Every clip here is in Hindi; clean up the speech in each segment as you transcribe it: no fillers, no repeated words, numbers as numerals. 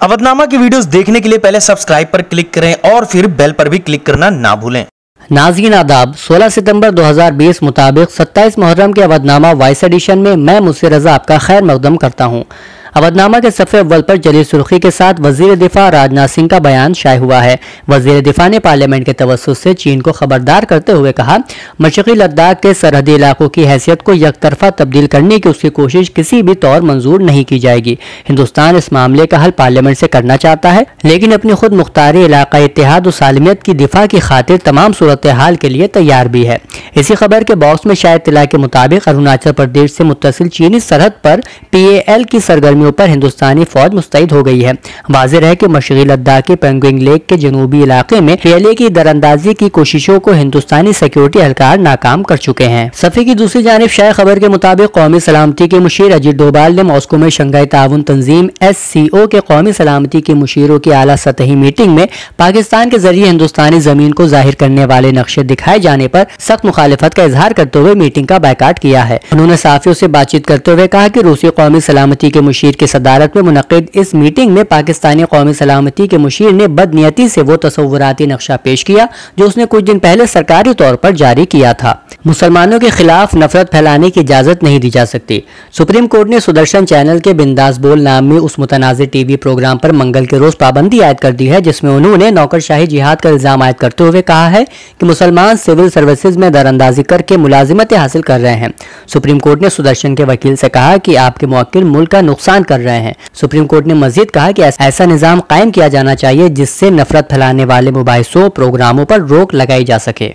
अवधनामा की वीडियोस देखने के लिए पहले सब्सक्राइब पर क्लिक करें और फिर बेल पर भी क्लिक करना ना भूलें। नाज़रीन आदाब, 16 सितंबर 2020 मुताबिक 27 मुहर्रम के अवधनामा वॉइस एडिशन में मैं मुझसे रजा आपका खैर मकदम करता हूँ। अवधनामा के सफ़े अव्वल पर जली सुर्खी के साथ वजीर दिफा राजनाथ सिंह का बयान शाये हुआ है। वजीर दिफा ने पार्लियामेंट के तवस्सुत से चीन को खबरदार करते हुए कहा, मशरक़ी लद्दाख के सरहदी इलाकों की हैसियत को यकतरफा तब्दील करने की उसकी कोशिश किसी भी तौर मंजूर नहीं की जाएगी। हिंदुस्तान इस मामले का हल पार्लियामेंट से करना चाहता है, लेकिन अपनी खुद मुख्तारी इलाकाई इत्तेहाद और सालमियत की दिफा की खातिर तमाम सूरत हाल के लिए तैयार भी है। इसी खबर के बॉक्स में शायद इत्तला के मुताबिक अरुणाचल प्रदेश से मुत्तसिल चीनी सरहद पर PAL की सरगर्मी पर हिंदुस्तानी फौज मुस्तैद हो गई है। वाज़ेह है कि मशरक़ी लद्दाख के पेंगोइंग लेक के जनूबी इलाके में PLA की दरअंदाजी की कोशिशों को हिंदुस्तानी सिक्योरिटी एहलकार नाकाम कर चुके हैं। सफ़े की दूसरी जानिब शाये खबर के मुताबिक कौमी सलामती के मुशीर अजीत डोभाल ने मॉस्को में शंघाई ताउन तंजीम SCO के कौमी सलामती के मुशीरों की आला सतही मीटिंग में पाकिस्तान के जरिए हिंदुस्तानी जमीन को जाहिर करने वाले नक्शे दिखाए जाने पर सख्त मुखालिफत का इजहार करते हुए मीटिंग का बायकाट किया है। उन्होंने साफियों से बातचीत करते हुए कहा कि रूसी कौमी सलामती के मुशीर की सदारत में मुनक्किद इस मीटिंग में पाकिस्तानी कौमी सलामती के मुशीर ने बदनियती से वो तसव्वुराती नक्शा पेश किया जो उसने कुछ दिन पहले सरकारी तौर पर जारी किया था। मुसलमानों के खिलाफ नफरत फैलाने की इजाजत नहीं दी जा सकती। सुप्रीम कोर्ट ने सुदर्शन चैनल के बिंदास बोल नाम में उस मुतनाज़िर TV प्रोग्राम पर मंगल के रोज पाबंदी आयद कर दी है, जिसमें उन्होंने नौकरशाही जिहाद का इल्जाम आयद करते हुए कहा है कि मुसलमान सिविल सर्विसेज में दरअंदाजी करके मुलाजिमतें हासिल कर रहे हैं। सुप्रीम कोर्ट ने सुदर्शन के वकील से कहा कि आपके मुवक्किल मुल्क का नुकसान कर रहे हैं। सुप्रीम कोर्ट ने मजीद कहा कि ऐसा निज़ाम कायम किया जाना चाहिए जिससे नफरत फैलाने वाले मुबाहिसों प्रोग्रामों पर रोक लगाई जा सके।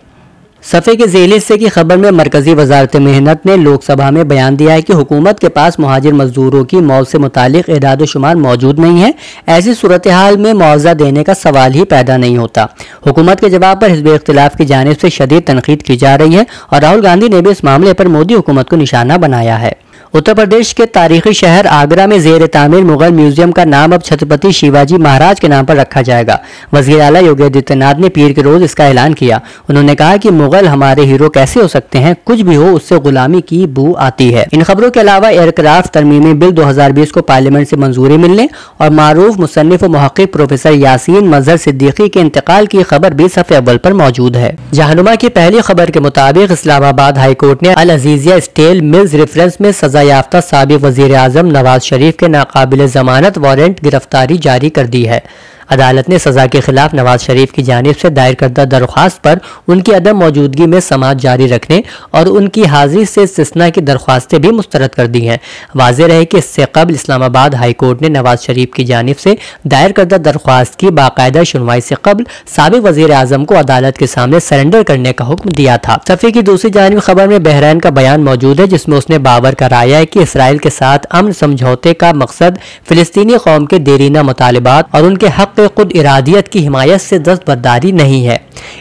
सफ़े के ज़ेल हिस्से की खबर में मरकजी वजारत मेहनत ने लोकसभा में बयान दिया है कि हुकूमत के पास मुहाजिर मजदूरों की मौत से मुतालिक एदाद व शुमार मौजूद नहीं है। ऐसी सूरत हाल में मुआवजा देने का सवाल ही पैदा नहीं होता। हुकूमत के जवाब पर हिज़्ब इख्तिलाफ की जानिब से शदीद तनकीद की जा रही है और राहुल गांधी ने भी इस मामले पर मोदी हुकूमत को निशाना बनाया है। उत्तर प्रदेश के तारीखी शहर आगरा में ज़ेर तामीर मुगल म्यूजियम का नाम अब छत्रपति शिवाजी महाराज के नाम पर रखा जाएगा। वज़ीर आला योगी आदित्यनाथ ने पीर के रोज इसका ऐलान किया। उन्होंने कहा कि मुगल हमारे हीरो कैसे हो सकते हैं, कुछ भी हो उससे गुलामी की बू आती है। इन खबरों के अलावा एयरक्राफ्ट तरमीमी बिल 2020 को पार्लियामेंट से मंजूरी मिलने और मारूफ मुसन्निफ व मुहक्किक प्रोफेसर यासीन मजहर सिद्दीकी के इंतकाल की खबर भी सफ़े अव्वल पर मौजूद है। जहानुमा की पहली खबर के मुताबिक इस्लामाबाद हाई कोर्ट ने अल अजीजिया स्टील मिल्स रेफरेंस में सजा याफ्ता साबिक वजीर आजम नवाज शरीफ के नाकाबिल जमानत वारंट गिरफ्तारी जारी कर दी है। अदालत ने सजा के खिलाफ नवाज शरीफ की जानिब से दायर करदा दरख्वास्त पर उनकी अदम मौजूदगी में समाअत जारी रखने और उनकी हाजिरी से इस्तिस्ना की दरख्वास्तें भी मुस्तरद कर दी हैं। वाज़ेह रहे कि इससे कबल इस्लामाबाद हाई कोर्ट ने नवाज शरीफ की जानिब से दायर करदा दरख्वास्त की बाकायदा सुनवाई से कबल साबिक वजीर आजम को अदालत के सामने सरेंडर करने का हुक्म दिया था। सफ़े की दूसरी जानिब खबर में बहरैन का बयान मौजूद है, जिसमें उसने बावर कराया है कि इसराइल के साथ अमन समझौते का मकसद फिलिस्तीनी कौम के देरीना मुतालिबात और उनके हक खुद इरादियत की हिमायत से दस्तबरदारी नहीं है।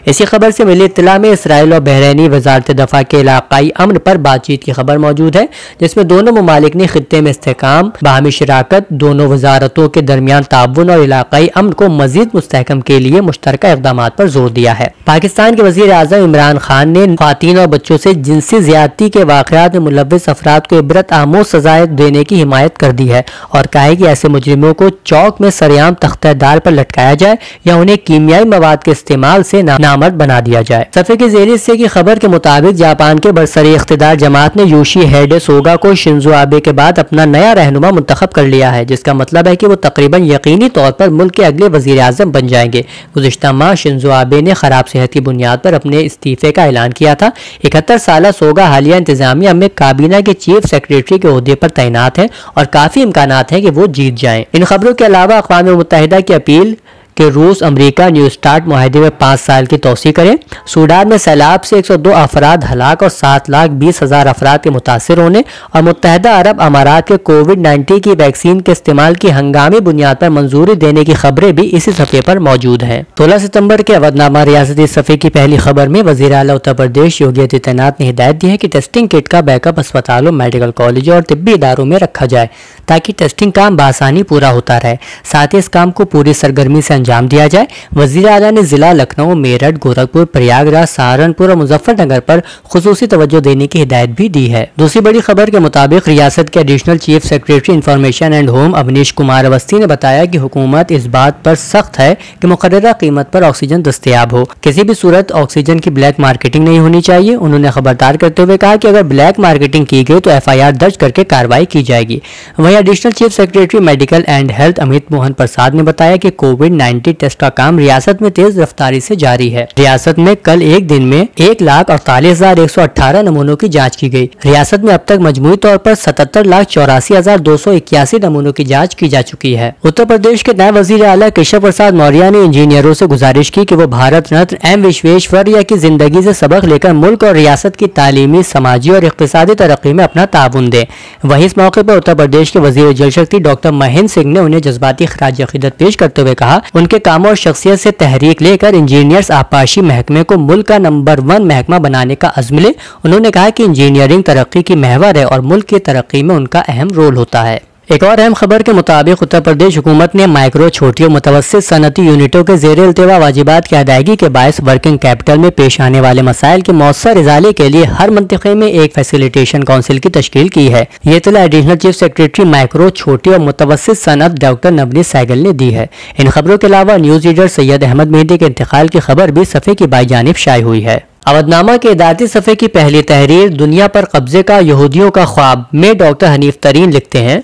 इसी खबर से मिली इत्तला में इसराइल और बहरैनी वजारत दफा के इलाकाई अमन पर बातचीत की खबर मौजूद है, जिसमें दोनों ममालिक ने खित्ते में इस्तेहकाम, बाहमी शराकत, दोनों वजारतों के दरमियान ताउन और इलाकाई अमन को मजीद मुस्तहकम के लिए मुश्तरका इक़दाम पर जोर दिया है। पाकिस्तान के वज़ीर आज़म इमरान खान ने ख़वातीन और बच्चों से जिनसी ज़्यादती के वाक़यात में मुलव्विस अफराद को इबरत आमोज़ सज़ाएं देने की हिमायत कर दी है और कहा है कि ऐसे मुजरिमों को चौक में सरेआम तख्तेदार पर लटकाया जाए या उन्हें कीमियाई मवाद के इस्तेमाल से नामर्द बना दिया जाए। सफ़े के ज़ेल हिस्से की खबर के मुताबिक जापान के बरसरी इख्तिदार जमात ने योशिहिडे सुगा को शिंजो आबे के बाद अपना नया रहनुमा मुंतखब कर लिया है, जिसका मतलब है कि वो तकरीबन यकीनी तौर पर मुल्क के अगले वज़ीर आज़म बन जाएंगे। गुज़िश्ता माह शिंजो आबे ने खराब सेहत की बुनियाद पर अपने इस्तीफे का ऐलान किया था। 71 साल सोगा हालिया इंतजामिया में काबीना के चीफ सेक्रेटरी के ओहदे पर तैनात है और काफी इम्कानात है कि वो जीत जाएं। इन खबरों के अलावा अक़वाम मुत्तहिदा की अपील कि रूस अमेरिका न्यू स्टार्ट मुआहदे में 5 साल की तोसी करें। सूडान में सैलाब से 102 अफराद हलाक और 7,20,000 अफराद के मुतासर होने और मुत्तहिदा अरब अमारात के कोविड-19 की वैक्सीन के इस्तेमाल की हंगामी बुनियाद पर मंजूरी देने की खबरें भी इसी सफ़े पर मौजूद हैं। 16 सितंबर के अवधनामा रियासती सफ़े की पहली खबर में वज़ीर आला उत्तर प्रदेश योगी आदित्यनाथ ने हिदायत दी है कि टेस्टिंग किट का बैकअप अस्पतालों, मेडिकल कॉलेजों और तिब्बी इदारों में रखा जाए ताकि टेस्टिंग काम बआसानी पूरा होता रहे। साथ ही इस काम को पूरी सरगर्मी से अंजाम दिया जाए। वजीर आला ने जिला लखनऊ, मेरठ, गोरखपुर, प्रयागराज, सहारनपुर और मुजफ्फरनगर पर खुसूसी तवज्जो देने की हिदायत भी दी है। दूसरी बड़ी खबर के मुताबिक रियासत के additional chief secretary information and home Avnish Kumar Awasthi ने बताया कि हुकूमत इस बात पर सख्त है कि मुकर्ररा कीमत पर ऑक्सीजन दस्तयाब हो। किसी भी सूरत ऑक्सीजन की ब्लैक मार्केटिंग नहीं होनी चाहिए। उन्होंने खबरदार करते हुए कहा कि अगर ब्लैक मार्केटिंग की गई तो FIR दर्ज करके कार्रवाई की जाएगी। वहीं additional chief secretary medical and health Amit Mohan Prasad ने बताया कि कोविड-19 टेस्ट का काम रियासत में तेज रफ्तारी से जारी है। रियासत में कल एक दिन में 1,48,118 नमूनों की जांच की गई। रियासत में अब तक मजमूई तौर पर 77,84,281 नमूनों की जांच की जा चुकी है। उत्तर प्रदेश के नए वजीर आला केशव प्रसाद मौर्य ने इंजीनियरों से गुजारिश की कि वो भारत रत्न M विश्वेश्वरैया की जिंदगी से सबक लेकर मुल्क और रियासत की तालीमी, समाजी और इक्तिसादी तरक्की में अपना ताउन दें। वहीं इस मौके पर उत्तर प्रदेश के वजीर जल शक्ति डॉक्टर महेंद्र सिंह ने उन्हें जज्बाती खराज अकीदत पेश करते हुए कहा, उनके कामों और शख्सियत से तहरीक लेकर इंजीनियर्स आपाशी महकमे को मुल्क का नंबर 1 महकमा बनाने का अज़्म ले। उन्होंने कहा कि इंजीनियरिंग तरक्की की महवर है और मुल्क की तरक्की में उनका अहम रोल होता है। एक और अहम खबर के मुताबिक उत्तर प्रदेश हुकूमत ने माइक्रो, छोटी और मुतवस्सित सनती यूनिटों के ज़ेर इल्तिवा वाजिबात की अदायगी के बायस वर्किंग कैपिटल में पेश आने वाले मसाइल के मौसर इजाले के लिए हर मंतिक़े में एक फैसिलिटेशन काउंसिल की तश्कील की है। ये इत्तला एडिशनल चीफ सेक्रेटरी माइक्रो, छोटी और मुतवस्सित सनत डॉक्टर नवनीत सहगल ने दी है। इन खबरों के अलावा न्यूज़ रीडर सैयद अहमद मेहदी के इंतकाल की खबर भी सफ़े की बाई जानिब शाया हुई है। अवधनामा के इदारती सफ़े की पहली तहरीर दुनिया पर कब्जे का यहूदियों का ख्वाब में डॉक्टर हनीफ तरीन लिखते हैं,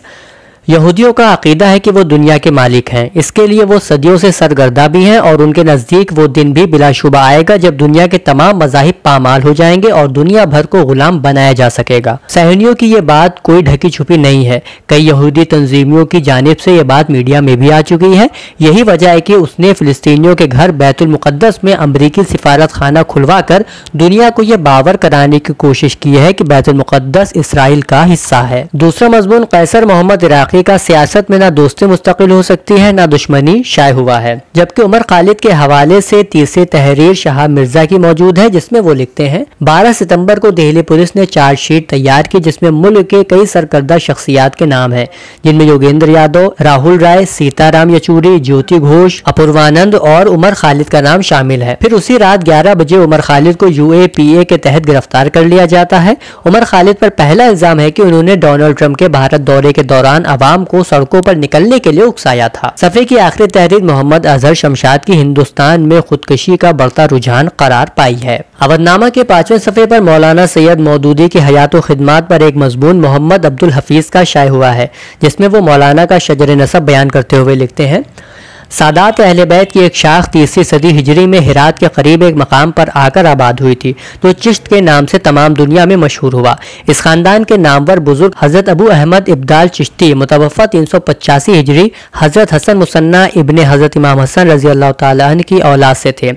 यहूदियों का अकीदा है कि वो दुनिया के मालिक हैं। इसके लिए वो सदियों से सरगर्दा भी हैं और उनके नज़दीक वो दिन भी बिलाशुबा आएगा जब दुनिया के तमाम मज़ाहिब पामाल हो जाएंगे और दुनिया भर को गुलाम बनाया जा सकेगा। सहनियों की ये बात कोई ढकी छुपी नहीं है। कई यहूदी तंजीमियों की जानिब से ये बात मीडिया में भी आ चुकी है। यही वजह है कि उसने फ़िलिस्तीनियों के घर बैतुल मुक़द्दस में अमरीकी सिफारत खाना खुलवा कर दुनिया को यह बावर कराने की कोशिश की है कि बैतुल मुक़द्दस इसराइल का हिस्सा है। दूसरा मज़मून कैसर मोहम्मद इराक़ी का सियासत में ना दोस्ती मुस्तकिल हो सकती है ना दुश्मनी शाये हुआ है। जबकि उमर खालिद के हवाले से तीसरी तहरीर शाह मिर्जा की मौजूद है, जिसमें वो लिखते हैं, 12 सितंबर को दिल्ली पुलिस ने चार्जशीट तैयार की जिसमें मुल्क के कई सरकर्दा शख्सियात के नाम हैं, जिनमें योगेंद्र यादव, राहुल राय, सीताराम येचूरी, ज्योति घोष, अपूर्वानंद और उमर खालिद का नाम शामिल है। फिर उसी रात 11 बजे उमर खालिद को UAPA के तहत गिरफ्तार कर लिया जाता है। उमर खालिद पर पहला इल्जाम है कि उन्होंने डोनाल्ड ट्रंप के भारत दौरे के दौरान अवाम को सड़कों पर निकलने के लिए उकसाया था। सफ़े की आखिरी तहरीर मोहम्मद अजहर शमशाद की हिंदुस्तान में खुदकशी का बढ़ता रुझान करार पाई है। अवधनामा के 5वें सफ़े पर मौलाना सैयद मौदूदी की हयात व खिदमात पर एक मजमून मोहम्मद अब्दुल हफीज़ का शाया हुआ है, जिसमें वो मौलाना का शजर नसब बयान करते हुए लिखते हैं, सादात अहले बैत की एक शाख 3वीं सदी हिजरी में हिरात के करीब एक मकाम पर आकर आबाद हुई थी, तो चिश्त के नाम से तमाम दुनिया में मशहूर हुआ। इस खानदान के नामवर बुजुर्ग हज़रत अबू अहमद इब्दाल चिश्ती मुतवफ़ा 385 हिजरी हज़रत हसन मुसन्ना इब्ने हज़रत इमाम हसन रज़ी अल्लाह ताला अन्हु की औलाद से थे।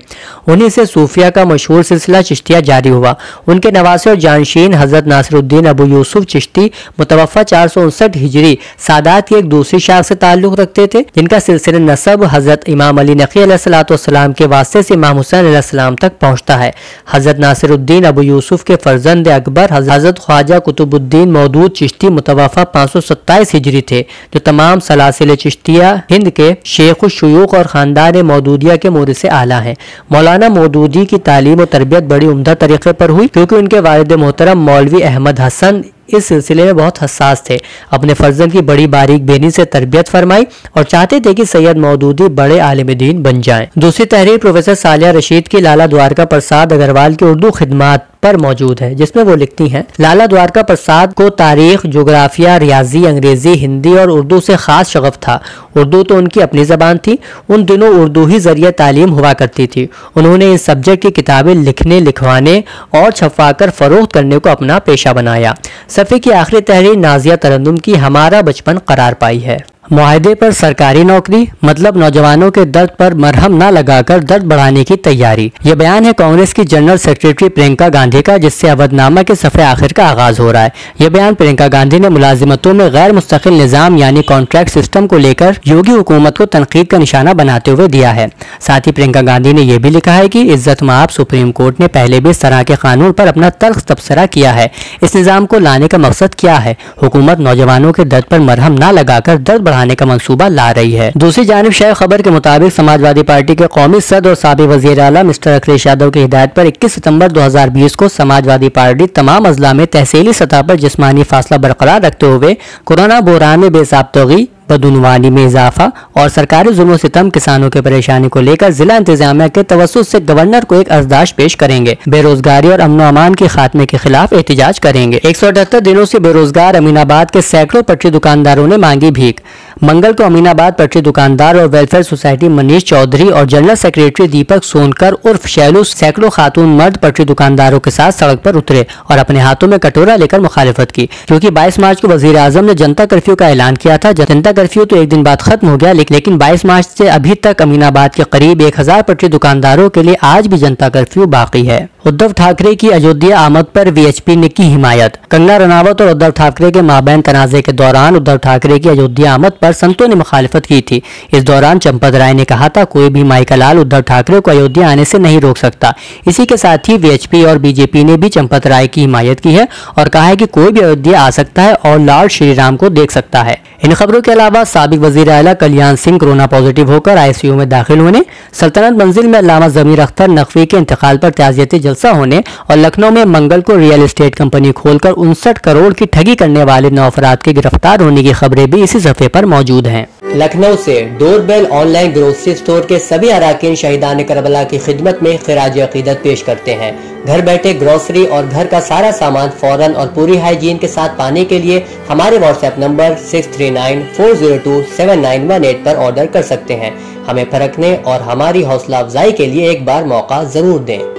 उन्हीं से सूफिया का मशहूर सिलसिला चिश्तिया जारी हुआ। उनके नवासे और जानशीन हज़रत नासिरुद्दीन अबू यूसुफ चिश्ती मुतवफ़ा 459 हिजरी सादात की एक दूसरी शाख से ताल्लुक़ रखते थे, जिनका सिलसिला नसब हज़रत इमाम अली नक़ी अलैहिस्सलाम के वास्ते से इमाम हुसैन अलैहिस्सलाम तक पहुँचता है। हज़रत नासिरुद्दीन अबू यूसुफ के फर्जंद अकबर हज़रत ख्वाजा कुतुबुद्दीन मौदूद चिश्ती मुतवफ़ा 527 हिजरी थे, जो तमाम सलासिल चिश्तिया हिंद के शेख शुयूख और ख़ानदान मौदूदिया के मोरिस आला हैं। मौलाना मौदूदी की तालीम और तरबियत बड़ी उम्दा तरीक़े पर हुई, क्योंकि उनके वालिद मोहतरम मौलवी अहमद हसन इस सिलसिले में बहुत हसास थे। अपने फर्जंद की बड़ी बारीक बेनी से तरबियत फरमाई और चाहते थे कि सैयद मौदूदी बड़े आलिम दीन बन जाएं। दूसरी तहरीर प्रोफेसर सालिया रशीद की लाला द्वारका प्रसाद अग्रवाल की उर्दू खिदमात पर मौजूद है, जिसमें वो लिखती हैं, लाला द्वारका प्रसाद को तारीख, जोग्राफिया, रियाजी, अंग्रेजी, हिंदी और उर्दू से खास शगफ था। उर्दू तो उनकी अपनी ज़बान थी। उन दिनों उर्दू ही ज़रिए तालीम हुआ करती थी। उन्होंने इन सब्जेक्ट की किताबें लिखने, लिखवाने और छपवाकर फ़रोख्त करने को अपना पेशा बनाया। सफ़े की आखिरी तहरीर नाजिया तरन्नुम की हमारा बचपन करार पाई है। मुआहदे पर सरकारी नौकरी मतलब नौजवानों के दर्द पर मरहम न लगाकर दर्द बढ़ाने की तैयारी। ये बयान है कांग्रेस की जनरल सेक्रेटरी प्रियंका गांधी का, जिससे अवधनामा के सफ़े आखिर का आगाज हो रहा है। यह बयान प्रियंका गांधी ने मुलाजिमतों में गैर मुस्तकिल निज़ाम यानी कॉन्ट्रैक्ट सिस्टम को लेकर योगी हुकूमत को तनकीद का निशाना बनाते हुए दिया है। साथ ही प्रियंका गांधी ने यह भी लिखा है कि इज्जत माब सुप्रीम कोर्ट ने पहले भी इस तरह के कानून पर अपना तल्ख तबसरा किया है। इस निज़ाम को लाने का मकसद क्या है? हुकूमत नौजवानों के दर्द पर मरहम न लगाकर दर्द बढ़ाने का मंसूबा ला रही है। दूसरी जानिब शेयर खबर के मुताबिक समाजवादी पार्टी के कौमी सदर और साबिक वजीर आला मिस्टर अखिलेश यादव की हिदायत पर 21 सितंबर 2020 को समाजवादी पार्टी तमाम अजला में तहसीली सतह पर जिस्मानी फासला बरकरार रखते हुए कोरोना बहरान में बेसाब्तगी, बदउनवानी में इजाफा और सरकारी जुल्म सितम किसानों की परेशानी को लेकर जिला इंतजामिया के तवस्सुत से गवर्नर को एक अर्जदाश्त पेश करेंगे। बेरोजगारी और अमन अमान के खात्मे के खिलाफ एहतजाज करेंगे। 178 दिनों से बेरोजगार अमीनाबाद के सैकड़ों पटरी दुकानदारों ने मांगी भीख। मंगल को अमीनाबाद पटरी दुकानदार और वेलफेयर सोसाइटी मनीष चौधरी और जनरल सेक्रेटरी दीपक सोनकर उर्फ शैलू सैकड़ों खातून मर्द पटरी दुकानदारों के साथ सड़क पर उतरे और अपने हाथों में कटोरा लेकर मुखालिफत की, क्योंकि 22 मार्च को वजीर आजम ने जनता कर्फ्यू का ऐलान किया था। जनता कर्फ्यू तो एक दिन बाद खत्म हो गया, लेकिन 22 मार्च से अभी तक अमीनाबाद के करीब 1000 पटरी दुकानदारों के लिए आज भी जनता कर्फ्यू बाकी है। उद्धव ठाकरे की अयोध्या आमद पर वीएचपी ने की हिमायत। कंगना रनावत और उद्धव ठाकरे के माबैन तनाज़े के दौरान उद्धव ठाकरे की अयोध्या आमद पर संतों ने मुखालिफत की थी। इस दौरान चंपत राय ने कहा था, कोई भी माई का लाल उद्धव ठाकरे को अयोध्या आने से नहीं रोक सकता। इसी के साथ ही वीएचपी और बीजेपी ने भी चंपत राय की हिमायत की है और कहा है कि कोई भी अयोध्या आ सकता है और लॉर्ड श्री राम को देख सकता है। इन खबरों के अलावा साबिक वजीर आला कल्याण सिंह कोरोना पॉजिटिव होकर आईसीयू में दाखिल होने, सल्तनत मंजिल में अल्लामा ज़मीर अख्तर नकवी के इंतकाल पर ताज़ियती जलसा होने और लखनऊ में मंगल को रियल एस्टेट कंपनी खोलकर 59 करोड़ की ठगी करने वाले 9 अफराद के गिरफ्तार होने की खबरें भी इसी सफ़े पर मौजूद हैं। लखनऊ से डोरबेल ऑनलाइन ग्रोसरी स्टोर के सभी अराकीन शहीदान करबला की खिदमत में खिराज अकीदत पेश करते हैं। घर बैठे ग्रोसरी और घर का सारा सामान फौरन और पूरी हाइजीन के साथ पाने के लिए हमारे व्हाट्सएप नंबर 6394027918 पर ऑर्डर कर सकते हैं। हमें परखने और हमारी हौसला अफजाई के लिए एक बार मौका जरूर दें।